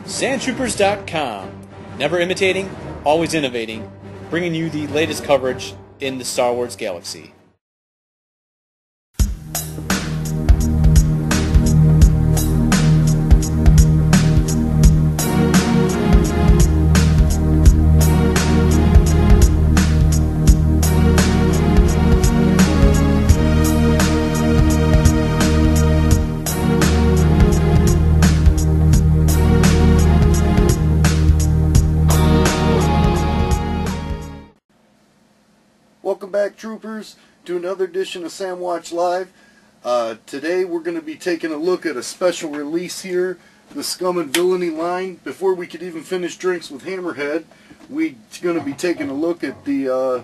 Sandtroopers.com. Never imitating, always innovating, bringing you the latest coverage in the Star Wars galaxy. Welcome back, troopers, to another edition of Sam Watch Live. Today we're going to be taking a look at a special release here, the Scum and Villainy line. Before we could even finish drinks with Hammerhead, we're going to be taking a look at the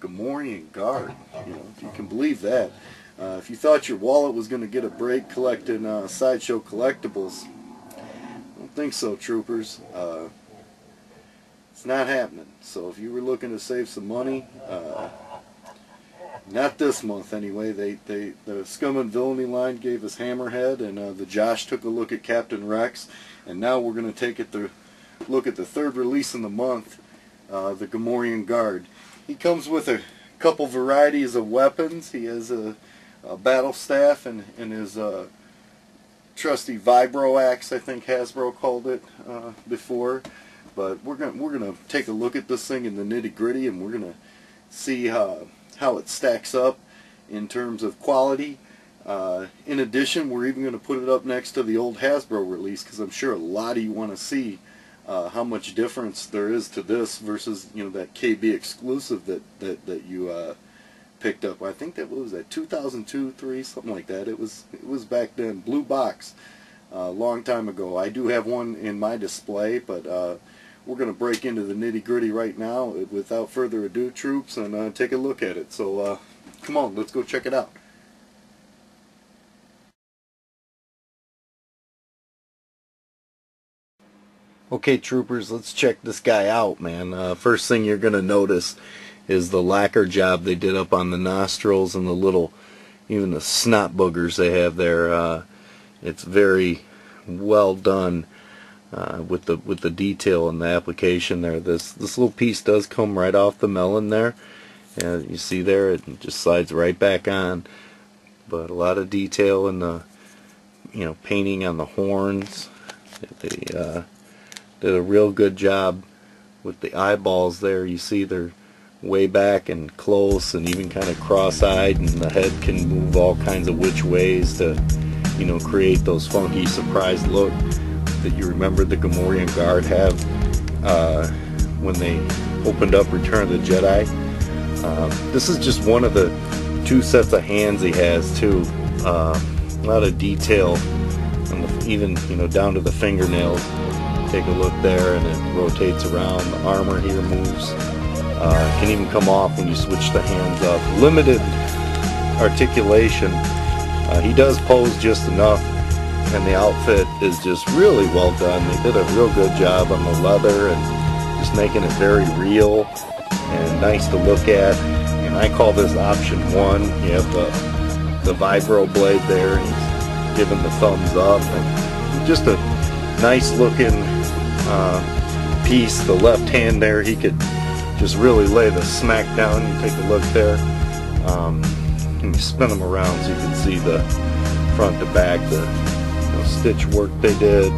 Gamorrean Guard. You know, if you can believe that. If you thought your wallet was going to get a break collecting Sideshow Collectibles, I don't think so, troopers. It's not happening. So if you were looking to save some money, not this month anyway. The Scum and Villainy line gave us Hammerhead, and the Josh took a look at Captain Rex, and now we're going to take a look at the third release in the month, the Gamorrean Guard. He comes with a couple varieties of weapons. He has a battle staff and his trusty vibro axe, I think Hasbro called it before. But we're gonna take a look at this thing in the nitty-gritty, and we're gonna see how it stacks up in terms of quality. In addition, we're even gonna put it up next to the old Hasbro release, because I'm sure a lot of you want to see how much difference there is to this versus, you know, that KB exclusive that you picked up. I think that was at 2002, 3, something like that. It was back then, blue box, a long time ago. I do have one in my display, but we're going to break into the nitty-gritty right now without further ado, troops, and take a look at it. So come on, let's go check it out. Okay, troopers, let's check this guy out, man. First thing you're going to notice is the lacquer job they did up on the nostrils and the little, even the snot boogers they have there. It's very well done. With the detail and the application there. This little piece does come right off the melon there, and you see there it just slides right back on. But a lot of detail in the painting on the horns. They did a real good job with the eyeballs there. You see they're way back and close and even kind of cross-eyed, and the head can move all kinds of which ways to create those funky surprise look that you remember the Gamorrean Guard have when they opened up Return of the Jedi. This is just one of the two sets of hands he has too. A lot of detail, on even down to the fingernails. Take a look there, and it rotates around. The armor here moves. It can even come off when you switch the hands up. Limited articulation. He does pose just enough. And the outfit is just really well done. They did a real good job on the leather and just making it very real and nice to look at. And I call this option 1. You have the vibro blade there. He's giving the thumbs up, and just a nice looking piece. The left hand there, he could just really lay the smack down. You take a look there. And you spin them around so you can see the front to back, the stitch work they did,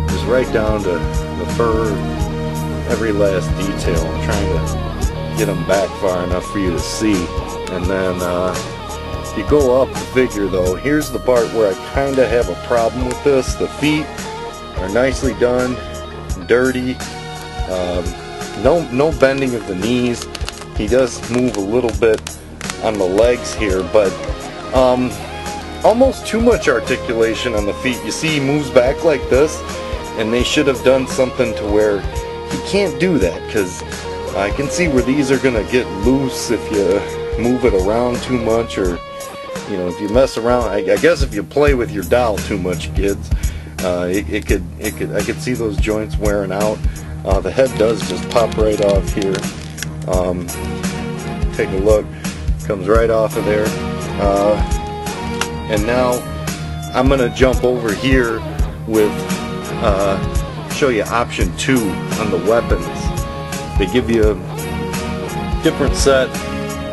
just right down to the fur, every last detail. I'm trying to get them back far enough for you to see. And then you go up the figure though. Here's the part where I kind of have a problem with this. The feet are nicely done, dirty, no bending of the knees. He does move a little bit on the legs here, but almost too much articulation on the feet. You see he moves back like this, and they should have done something to where he can't do that, because I can see where these are going to get loose if you move it around too much, or if you mess around. I guess if you play with your doll too much, kids, I could see those joints wearing out. The head does just pop right off here. Take a look, comes right off of there. And now I'm going to jump over here with show you option 2 on the weapons. They give you a different set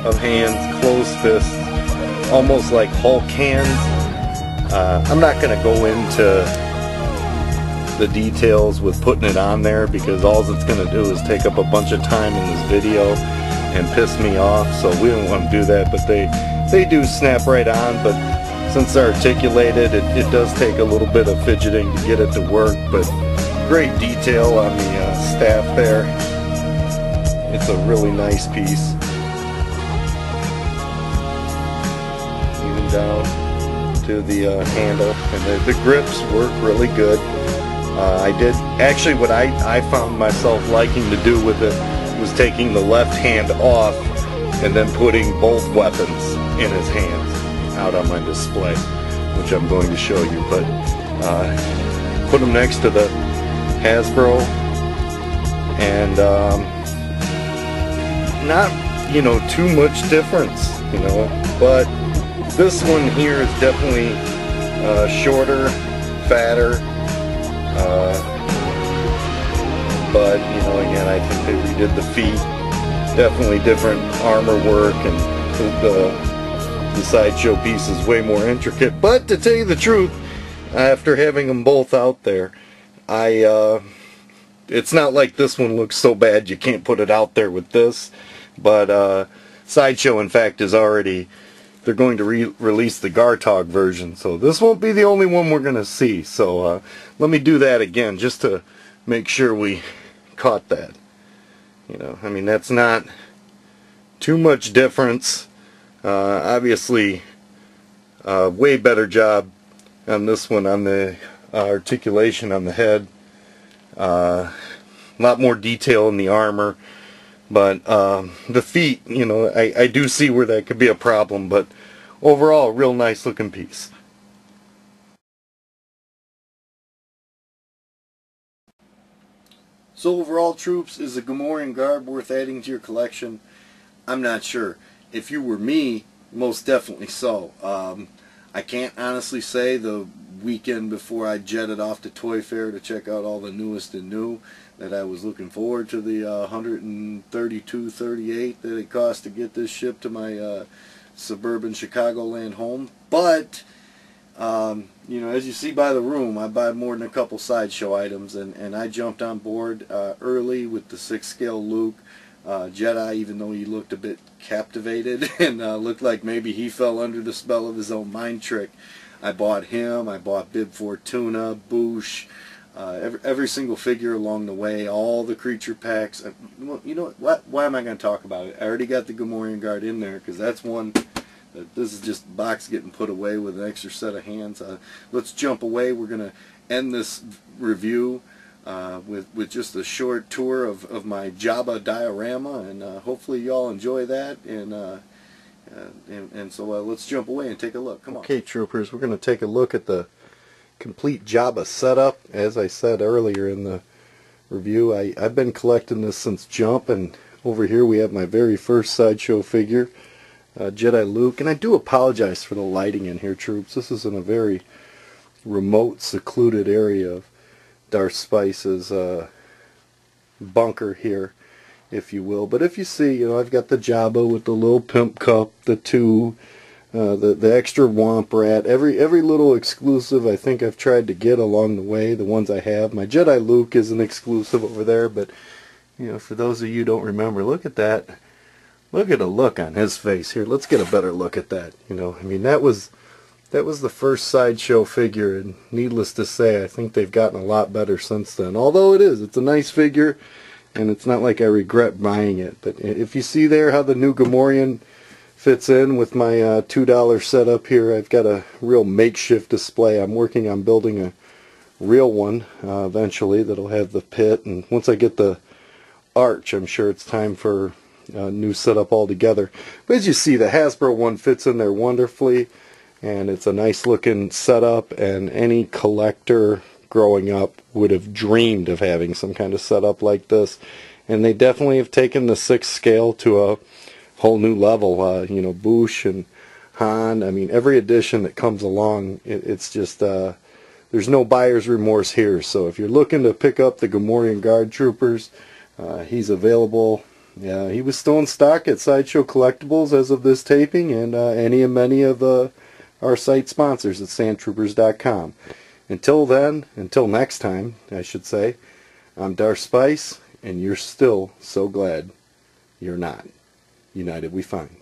of hands, closed fists, almost like Hulk hands. I'm not going to go into the details with putting it on there because all it's going to do is take up a bunch of time in this video and piss me off, so we don't want to do that. But they do snap right on, but since they're articulated, it does take a little bit of fidgeting to get it to work, but great detail on the staff there. It's a really nice piece. Even down to the handle, and the grips work really good. I did, actually what I found myself liking to do with it was taking the left hand off and then putting both weapons in his hands out on my display, which I'm going to show you. But put them next to the Hasbro, and not, you know, too much difference, you know, but this one here is definitely shorter, fatter, but you know, again, I think they redid the feet. Definitely different armor work, and the Sideshow piece is way more intricate. But to tell you the truth, after having them both out there, it's not like this one looks so bad you can't put it out there with this. But Sideshow, in fact, is already, they're going to release the Gartog version, so this won't be the only one we're going to see. So let me do that again just to make sure we caught that. You know, I mean, that's not too much difference. Obviously, way better job on this one on the articulation on the head. A lot more detail in the armor. But the feet, you know, I do see where that could be a problem, but overall, real nice looking piece. So overall, troops, is the Gamorrean Guard worth adding to your collection? I'm not sure. If you were me, most definitely so. I can't honestly say the weekend before I jetted off to Toy Fair to check out all the newest and new that I was looking forward to the $132.38 that it cost to get this shipped to my suburban Chicagoland home. But you know, as you see by the room, I buy more than a couple Sideshow items, and I jumped on board early with the 6 scale Luke. Jedi, even though he looked a bit captivated and looked like maybe he fell under the spell of his own mind trick, I bought him. I bought Bib Fortuna, Boosh, every single figure along the way, all the creature packs. You know what? Why am I going to talk about it? I already got the Gamorrean Guard in there because that's one. This is just box getting put away with an extra set of hands. Let's jump away. We're going to end this review with just a short tour of my Jabba diorama, and hopefully y'all enjoy that. And so let's jump away and take a look. Come on. Okay, troopers, we're going to take a look at the complete Jabba setup. As I said earlier in the review, I've been collecting this since Jump, and over here we have my very first Sideshow figure, Jedi Luke. And I do apologize for the lighting in here, troops. This is in a very remote, secluded area of Darth Spice's bunker here, if you will. But if you see, you know, I've got the Jabba with the little pimp cup, the two, the extra Womp Rat, every little exclusive I think I've tried to get along the way, the ones I have. My Jedi Luke is an exclusive over there, but, you know, for those of you who don't remember, look at that. Look at the look on his face here. Let's get a better look at that. You know, I mean, that was the first Sideshow figure, and needless to say, I think they've gotten a lot better since then. Although it's a nice figure, and it's not like I regret buying it. But if you see there how the new Gamorrean fits in with my $2 setup here, I've got a real makeshift display. I'm working on building a real one eventually that'll have the pit, and once I get the arch, I'm sure it's time for a new setup altogether. But as you see, the Hasbro one fits in there wonderfully, and it's a nice looking setup, and any collector growing up would have dreamed of having some kind of setup like this. And they definitely have taken the 6 scale to a whole new level. You know, Boosh and Han, I mean, every edition that comes along, it's just there's no buyer's remorse here. So if you're looking to pick up the Gamorrean Guard troopers, he's available. Yeah, he was still in stock at Sideshow Collectibles as of this taping, and any and many of our site sponsors at sandtroopers.com. Until then, until next time, I should say, I'm Darth Spice, and you're still so glad you're not. United we find.